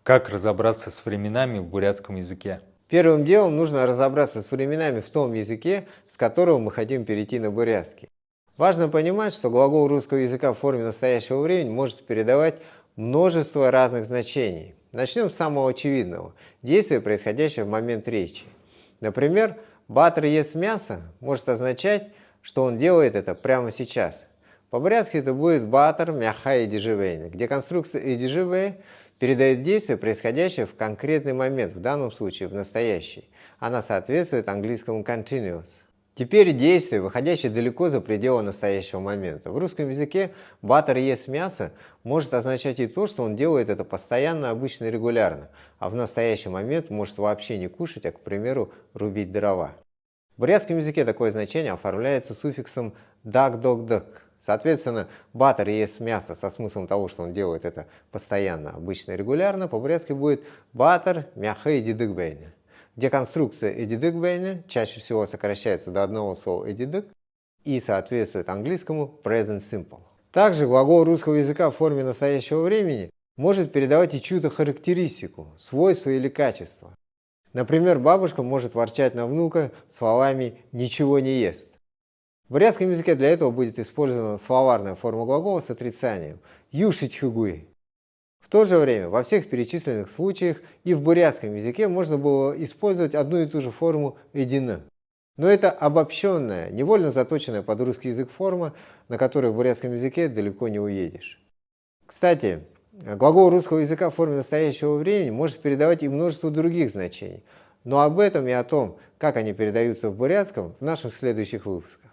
Как разобраться с временами в бурятском языке? Первым делом нужно разобраться с временами в том языке, с которого мы хотим перейти на бурятский. Важно понимать, что глагол русского языка в форме настоящего времени может передавать множество разных значений. Начнем с самого очевидного – действия, происходящего в момент речи. Например, «Батыр ест мясо» может означать, что он делает это прямо сейчас. По-бурятски это будет «Батыр мяха идиживейна», где конструкция идиживей передает действие, происходящее в конкретный момент, в данном случае в настоящий. Она соответствует английскому continuous. Теперь действие, выходящее далеко за пределы настоящего момента. В русском языке «батыр ест мясо» может означать и то, что он делает это постоянно, обычно и регулярно, а в настоящий момент может вообще не кушать, а, к примеру, рубить дрова. В бурятском языке такое значение оформляется суффиксом «даг-дог-даг». Соответственно, «батыр ест мясо» со смыслом того, что он делает это постоянно, обычно и регулярно, по-бурятски будет «батыр мяхы идидыгбейна», где конструкция идидыгбейна чаще всего сокращается до одного слова идидык и соответствует английскому present simple. Также глагол русского языка в форме настоящего времени может передавать и чью-то характеристику, свойство или качество. Например, бабушка может ворчать на внука словами «ничего не ест». В бурятском языке для этого будет использована словарная форма глагола с отрицанием «юшить хыгуи». В то же время во всех перечисленных случаях и в бурятском языке можно было использовать одну и ту же форму «эдина». Но это обобщенная, невольно заточенная под русский язык форма, на которой в бурятском языке далеко не уедешь. Кстати, глагол русского языка в форме настоящего времени может передавать и множество других значений. Но об этом и о том, как они передаются в бурятском, в наших следующих выпусках.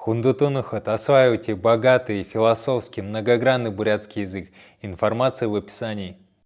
Хундутунухот, осваивайте богатый, философский, многогранный бурятский язык. Информация в описании.